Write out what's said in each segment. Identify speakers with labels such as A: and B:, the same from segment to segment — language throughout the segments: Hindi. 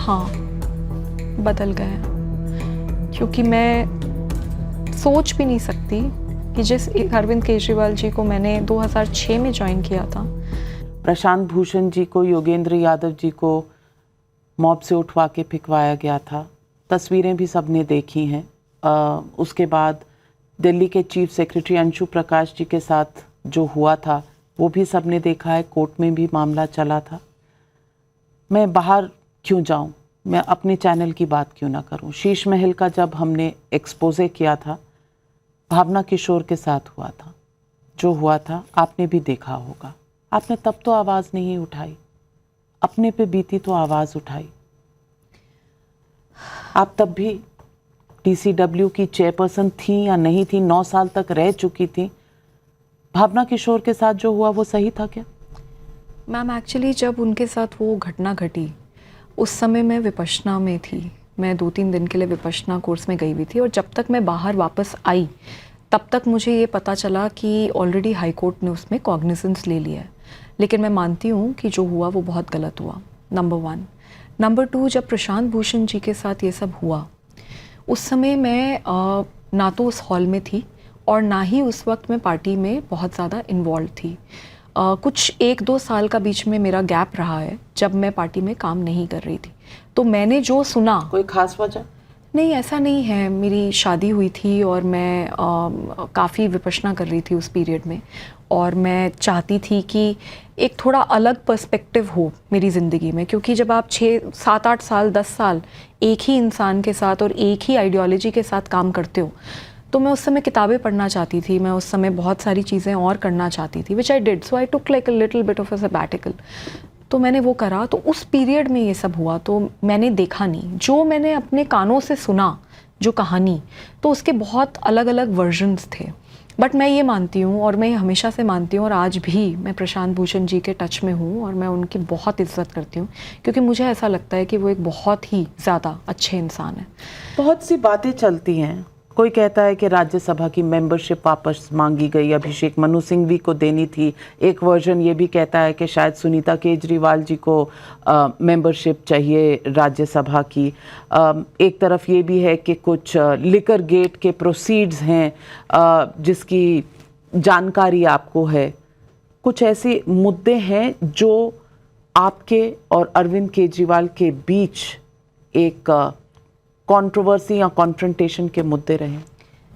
A: हाँ, बदल गए हैं, क्योंकि मैं सोच भी नहीं सकती कि जिस अरविंद केजरीवाल जी को मैंने 2006 में ज्वाइन किया था,
B: प्रशांत भूषण जी को, योगेंद्र यादव जी को मॉब से उठवा के फेंकवाया गया था। तस्वीरें भी सबने देखी हैं। उसके बाद दिल्ली के चीफ सेक्रेटरी अंशु प्रकाश जी के साथ जो हुआ था वो भी सबने देखा है, कोर्ट में भी मामला चला था। मैं बाहर क्यों जाऊं, मैं अपने चैनल की बात क्यों ना करूं। शीश महल का जब हमने एक्सपोजे किया था, भावना किशोर के साथ हुआ था, जो हुआ था आपने भी देखा होगा। आपने तब तो आवाज़ नहीं उठाई, अपने पे बीती तो आवाज़ उठाई। आप तब भी DCW की चेयरपर्सन थी या नहीं थी, 9 साल तक रह चुकी थी। भावना किशोर के साथ जो हुआ वो सही था क्या?
A: मैम एक्चुअली जब उनके साथ वो घटना घटी उस समय मैं विपश्यना में थी। मैं 2-3 दिन के लिए विपश्यना कोर्स में गई हुई थी, और जब तक मैं बाहर वापस आई तब तक मुझे ये पता चला कि ऑलरेडी हाई कोर्ट ने उसमें कॉग्निजेंस ले लिया है। लेकिन मैं मानती हूँ कि जो हुआ वो बहुत गलत हुआ, नंबर 1। नंबर 2, जब प्रशांत भूषण जी के साथ ये सब हुआ उस समय मैं ना तो उस हॉल में थी और ना ही उस वक्त मैं पार्टी में बहुत ज़्यादा इन्वॉल्व थी। कुछ 1-2 साल का बीच में मेरा गैप रहा है जब मैं पार्टी में काम नहीं कर रही थी। तो मैंने जो सुना,
B: कोई खास वजह?
A: नहीं, ऐसा नहीं है। मेरी शादी हुई थी और मैं काफ़ी विपश्यना कर रही थी उस पीरियड में, और मैं चाहती थी कि एक थोड़ा अलग पर्सपेक्टिव हो मेरी ज़िंदगी में, क्योंकि जब आप 6-7-8 साल 10 साल एक ही इंसान के साथ और एक ही आइडियोलॉजी के साथ काम करते हो, तो मैं उस समय किताबें पढ़ना चाहती थी, मैं उस समय बहुत सारी चीज़ें और करना चाहती थी, which I did. So I took like a little bit of a sabbatical. तो मैंने वो करा, तो उस पीरियड में ये सब हुआ तो मैंने देखा नहीं। जो मैंने अपने कानों से सुना जो कहानी, तो उसके बहुत अलग अलग वर्जन्स थे। बट मैं ये मानती हूँ, और मैं हमेशा से मानती हूँ, और आज भी मैं प्रशांत भूषण जी के टच में हूँ और मैं उनकी बहुत इज्जत करती हूँ, क्योंकि मुझे ऐसा लगता है कि वो एक बहुत ही ज़्यादा अच्छे इंसान है।
B: बहुत सी बातें चलती हैं। कोई कहता है कि राज्यसभा की मेंबरशिप वापस मांगी गई, अभिषेक मनु सिंघवी को देनी थी। एक वर्जन ये भी कहता है कि शायद सुनीता केजरीवाल जी को मेंबरशिप चाहिए राज्यसभा की। एक तरफ ये भी है कि कुछ लिकर गेट के प्रोसीड्स हैं जिसकी जानकारी आपको है। कुछ ऐसे मुद्दे हैं जो आपके और अरविंद केजरीवाल के बीच एक कंट्रोवर्सी या कॉन्फ्रंटेशन के मुद्दे रहे?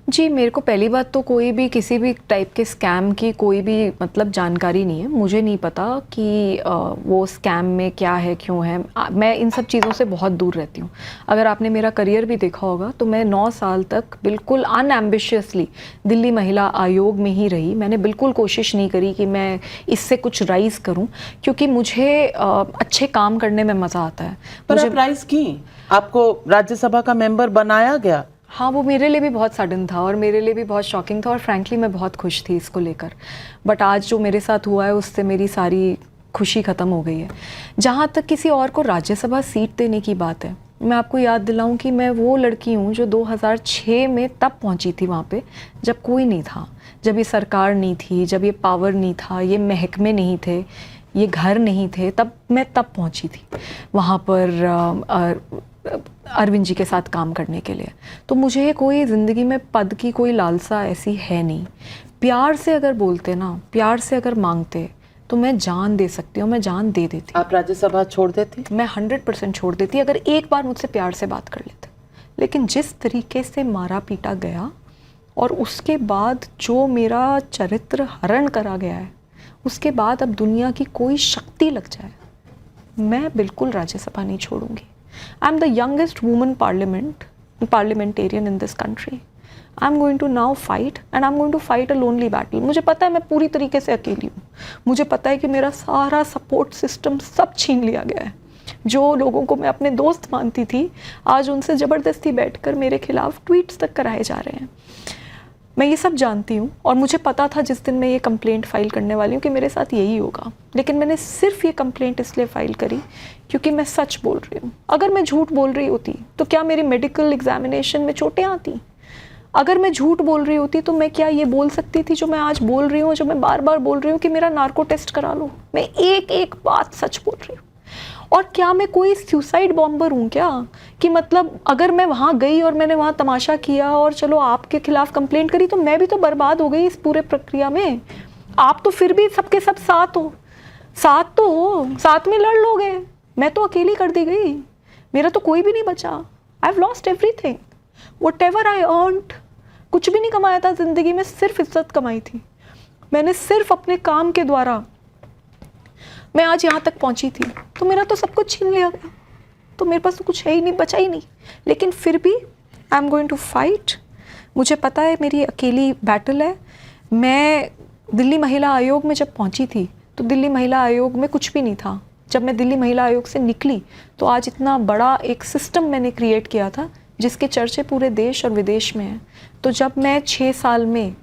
A: जी, मेरे को पहली बात तो कोई भी किसी भी टाइप के स्कैम की कोई भी मतलब जानकारी नहीं है। मुझे नहीं पता कि वो स्कैम में क्या है, क्यों है। मैं इन सब चीज़ों से बहुत दूर रहती हूँ। अगर आपने मेरा करियर भी देखा होगा तो मैं 9 साल तक बिल्कुल अनएम्बिशियसली दिल्ली महिला आयोग में ही रही। मैंने बिल्कुल कोशिश नहीं करी कि मैं इससे कुछ राइज़ करूँ, क्योंकि मुझे अच्छे काम करने में मज़ा आता है।
B: पर आप राइज़ की, आपको राज्यसभा का मेंबर बनाया गया।
A: हाँ, वो मेरे लिए भी बहुत सडन था और मेरे लिए भी बहुत शॉकिंग था, और फ्रैंकली मैं बहुत खुश थी इसको लेकर। बट आज जो मेरे साथ हुआ है उससे मेरी सारी खुशी ख़त्म हो गई है। जहाँ तक किसी और को राज्यसभा सीट देने की बात है, मैं आपको याद दिलाऊं कि मैं वो लड़की हूँ जो 2006 में तब पहुँची थी वहाँ पे जब कोई नहीं था, जब ये सरकार नहीं थी, जब ये पावर नहीं था, ये महकमे नहीं थे, ये घर नहीं थे, मैं तब पहुँची थी वहाँ पर अरविंद जी के साथ काम करने के लिए। तो मुझे कोई ज़िंदगी में पद की कोई लालसा ऐसी है नहीं। प्यार से अगर बोलते ना, प्यार से अगर मांगते तो मैं जान दे सकती हूँ, मैं जान दे देती।
B: आप राज्यसभा छोड़ देती?
A: मैं 100% छोड़ देती अगर एक बार मुझसे प्यार से बात कर लेते। लेकिन जिस तरीके से मारा पीटा गया और उसके बाद जो मेरा चरित्र हरण करा गया है, उसके बाद अब दुनिया की कोई शक्ति लग जाए, मैं बिल्कुल राज्यसभा नहीं छोड़ूंगी। I am the youngest woman parliamentarian in this country. I am going to now fight, and I am going to fight a lonely battle. मुझे पता है मैं पूरी तरीके से अकेली हूँ। मुझे पता है कि मेरा सारा सपोर्ट सिस्टम सब छीन लिया गया है। जो लोगों को मैं अपने दोस्त मानती थी, आज उनसे ज़बरदस्ती बैठकर मेरे खिलाफ ट्वीट्स तक कराए जा रहे हैं। मैं ये सब जानती हूँ, और मुझे पता था जिस दिन मैं ये कंप्लेंट फ़ाइल करने वाली हूँ कि मेरे साथ यही होगा। लेकिन मैंने सिर्फ ये कंप्लेंट इसलिए फ़ाइल करी क्योंकि मैं सच बोल रही हूँ। अगर मैं झूठ बोल रही होती तो क्या मेरी मेडिकल एग्जामिनेशन में चोटें आती? अगर मैं झूठ बोल रही होती तो मैं क्या ये बोल सकती थी जो मैं आज बोल रही हूँ, जो मैं बार बार बोल रही हूँ कि मेरा नार्को टेस्ट करा लो? मैं एक एक बात सच बोल रही हूँ। और क्या मैं कोई सुसाइड बॉम्बर हूँ क्या, कि मतलब अगर मैं वहाँ गई और मैंने वहाँ तमाशा किया और चलो आपके खिलाफ कंप्लेंट करी तो मैं भी तो बर्बाद हो गई इस पूरे प्रक्रिया में। आप तो फिर भी सबके सब साथ हो, साथ तो हो, साथ में लड़ लोगे, मैं तो अकेली कर दी गई, मेरा तो कोई भी नहीं बचा। I have lost everything, whatever I earned, कुछ भी नहीं कमाया था ज़िंदगी में, सिर्फ इज्जत कमाई थी मैंने, सिर्फ अपने काम के द्वारा मैं आज यहाँ तक पहुँची थी। तो मेरा तो सब कुछ छीन लिया गया, तो मेरे पास तो कुछ है ही नहीं, बचा ही नहीं। लेकिन फिर भी I am going to fight. मुझे पता है मेरी अकेली बैटल है। मैं दिल्ली महिला आयोग में जब पहुँची थी तो दिल्ली महिला आयोग में कुछ भी नहीं था। जब मैं दिल्ली महिला आयोग से निकली तो आज इतना बड़ा एक सिस्टम मैंने क्रिएट किया था जिसके चर्चे पूरे देश और विदेश में हैं। तो जब मैं 6 साल में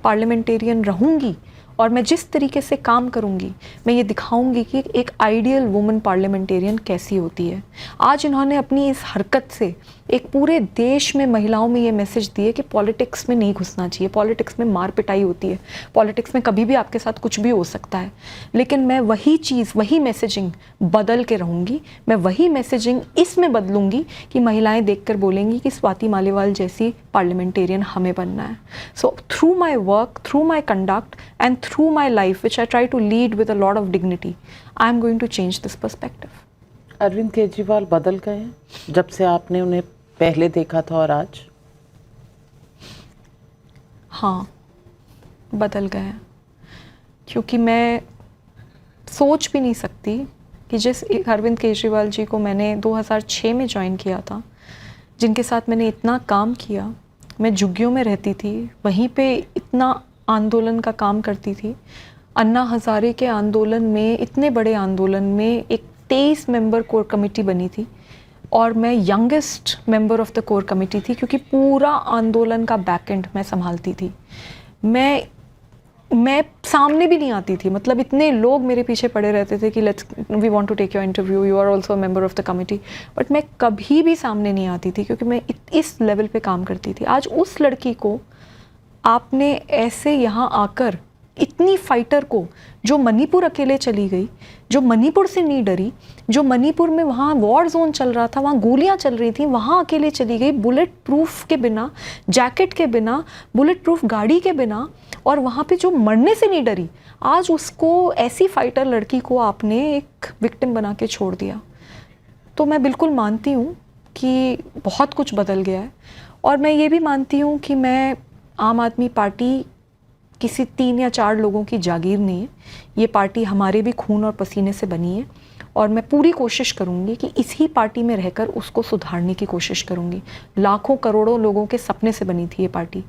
A: पार्लियामेंटेरियन रहूँगी और मैं जिस तरीके से काम करूँगी, मैं ये दिखाऊंगी कि एक आइडियल वुमन पार्लियामेंटेरियन कैसी होती है। आज इन्होंने अपनी इस हरकत से एक पूरे देश में महिलाओं में ये मैसेज दिए कि पॉलिटिक्स में नहीं घुसना चाहिए, पॉलिटिक्स में मार पिटाई होती है, पॉलिटिक्स में कभी भी आपके साथ कुछ भी हो सकता है। लेकिन मैं वही चीज़, वही मैसेजिंग बदल के रहूँगी। मैं वही मैसेजिंग इसमें बदलूँगी कि महिलाएं देखकर बोलेंगी कि स्वाति मालीवाल जैसी पार्लियामेंटेरियन हमें बनना है। So through my work, through my conduct and through my life, which I try to lead with a lot of dignity, I am going to change this perspective.
B: Arvind Kejriwal बदल गए हैं जब से आपने उन्हें पहले देखा था और आज?
A: हाँ, बदल गए हैं, क्योंकि मैं सोच भी नहीं सकती कि जिस अरविंद केजरीवाल जी को मैंने 2006 में ज्वाइन किया था, जिनके साथ मैंने इतना काम किया, मैं झुग्गियों में रहती थी, वहीं पे इतना आंदोलन का काम करती थी। अन्ना हज़ारे के आंदोलन में, इतने बड़े आंदोलन में एक 23 मेंबर कोर कमेटी बनी थी और मैं youngest member of the core committee थी, क्योंकि पूरा आंदोलन का बैकएंड मैं संभालती थी। मैं सामने भी नहीं आती थी, मतलब इतने लोग मेरे पीछे पड़े रहते थे कि we want to take your interview, you are also a member of the committee, but मैं कभी भी सामने नहीं आती थी क्योंकि मैं इस लेवल पे काम करती थी। आज उस लड़की को आपने ऐसे यहाँ आकर, इतनी फाइटर को, जो मणिपुर अकेले चली गई, जो मणिपुर से नहीं डरी, जो मणिपुर में वहाँ वॉर जोन चल रहा था, वहाँ गोलियाँ चल रही थी, वहाँ अकेले चली गई, बुलेट प्रूफ के बिना, जैकेट के बिना, बुलेट प्रूफ गाड़ी के बिना, और वहाँ पे जो मरने से नहीं डरी। आज उसको, ऐसी फाइटर लड़की को आपने एक विक्टिम बना के छोड़ दिया। तो मैं बिल्कुल मानती हूँ कि बहुत कुछ बदल गया है, और मैं ये भी मानती हूँ कि मैं आम आदमी पार्टी किसी 3 या 4 लोगों की जागीर नहीं है। ये पार्टी हमारे भी खून और पसीने से बनी है, और मैं पूरी कोशिश करूँगी कि इसी पार्टी में रहकर उसको सुधारने की कोशिश करूँगी। लाखों करोड़ों लोगों के सपने से बनी थी ये पार्टी।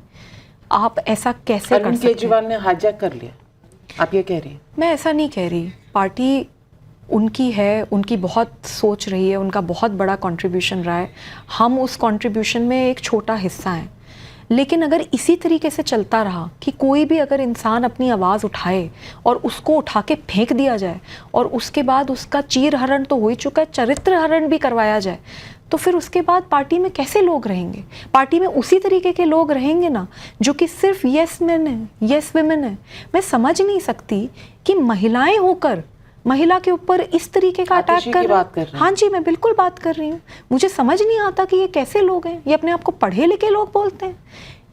A: आप ऐसा कैसे कर सकते हैं?
B: केजरीवाल ने हाईजैक कर लिया, आप ये कह रही हैं?
A: मैं ऐसा नहीं कह रही। पार्टी उनकी है, उनकी बहुत सोच रही है, उनका बहुत बड़ा कंट्रीब्यूशन रहा है। हम उस कंट्रीब्यूशन में एक छोटा हिस्सा हैं। लेकिन अगर इसी तरीके से चलता रहा कि कोई भी अगर इंसान अपनी आवाज़ उठाए और उसको उठा के फेंक दिया जाए, और उसके बाद उसका चीर हरण तो हो ही चुका है, चरित्र हरण भी करवाया जाए, तो फिर उसके बाद पार्टी में कैसे लोग रहेंगे? पार्टी में उसी तरीके के लोग रहेंगे ना, जो कि सिर्फ येस मैन है, येस विमेन है। मैं समझ नहीं सकती कि महिलाएं होकर महिला के ऊपर इस तरीके का अटैक कर रहे हैं। हाँ जी, मैं बिल्कुल बात कर रही हूँ। मुझे समझ नहीं आता कि ये कैसे लोग हैं। ये अपने आप को पढ़े लिखे लोग बोलते हैं।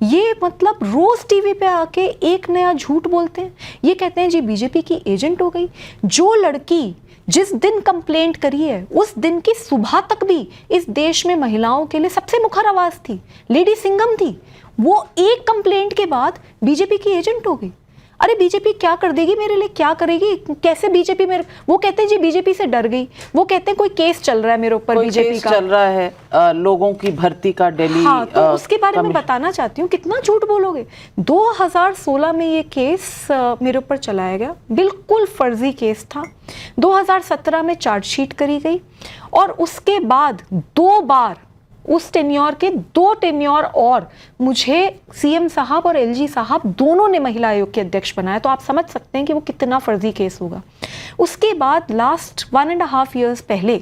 A: ये मतलब रोज टीवी पे आके एक नया झूठ बोलते हैं। ये कहते हैं जी बीजेपी की एजेंट हो गई। जो लड़की जिस दिन कंप्लेंट करी है उस दिन की सुबह तक भी इस देश में महिलाओं के लिए सबसे मुखर आवाज थी, लेडी सिंघम थी। वो एक कंप्लेंट के बाद बीजेपी की एजेंट हो गई। अरे बीजेपी क्या कर देगी मेरे लिए, क्या करेगी, कैसे बीजेपी मेरे, वो कहते हैं जी बीजेपी से डर गई। वो कहते हैं कोई केस चल रहा है मेरे ऊपर, बीजेपी का
B: चल रहा है, लोगों की भर्ती का दिल्ली।
A: हाँ, तो उसके बारे में बताना चाहती हूँ। कितना झूठ बोलोगे। 2016 में ये केस मेरे ऊपर चलाया गया, बिल्कुल फर्जी केस था। 2017 में चार्जशीट करी गई, और उसके बाद 2 बार उस टेन्योर के 2 टेन्योर और मुझे सीएम साहब और एलजी साहब दोनों ने महिला आयोग के अध्यक्ष बनाया। तो आप समझ सकते हैं कि वो कितना फर्जी केस होगा। उसके बाद लास्ट 1.5 ईयर्स पहले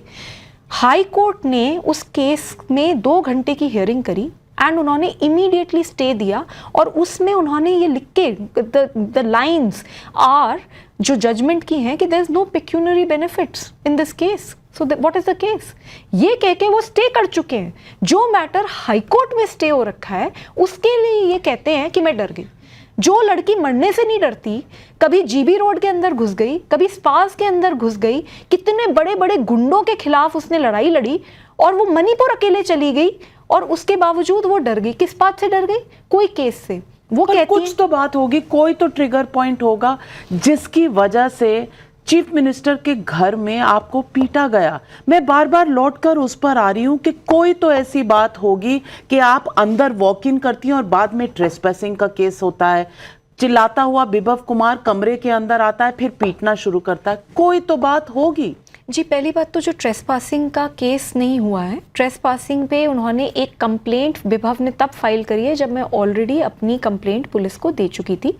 A: हाई कोर्ट ने उस केस में 2 घंटे की हियरिंग करी, एंड उन्होंने इमीडिएटली स्टे दिया, और उसमें उन्होंने ये लिख के द लाइन्स आर जो जजमेंट की हैं कि there is no pecuniary benefits in this case. So what is the case? ये कह के वो स्टे कर चुके हैं। जो मैटर हाई कोर्ट में स्टे हो रखा है उसके लिए ये कहते हैं कि मैं डर गई। जो लड़की मरने से नहीं डरती, कभी जीबी रोड के अंदर घुस गई, कभी स्पास के अंदर घुस गई, कितने बड़े बड़े गुंडों के खिलाफ उसने लड़ाई लड़ी और वो मणिपुर अकेले चली गई और उसके बावजूद वो डर गई। किस बात से डर गई? कोई केस से। वो कहती
B: कुछ तो बात होगी, कोई तो ट्रिगर पॉइंट होगा जिसकी वजह से चीफ मिनिस्टर के घर में आपको पीटा गया। मैं बार बार लौटकर उस पर आ रही हूं कि कोई तो ऐसी बात होगी कि आप अंदर वॉक इन करती हैं और बाद में ट्रेसपैसिंग का केस होता है, चिल्लाता हुआ विभव कुमार कमरे के अंदर आता है, फिर पीटना शुरू करता है। कोई तो बात होगी।
A: जी, पहली बात तो जो ट्रेसपासिंग का केस नहीं हुआ है, ट्रेसपासिंग पे उन्होंने एक कंप्लेंट विभव ने तब फाइल करी है जब मैं ऑलरेडी अपनी कंप्लेंट पुलिस को दे चुकी थी।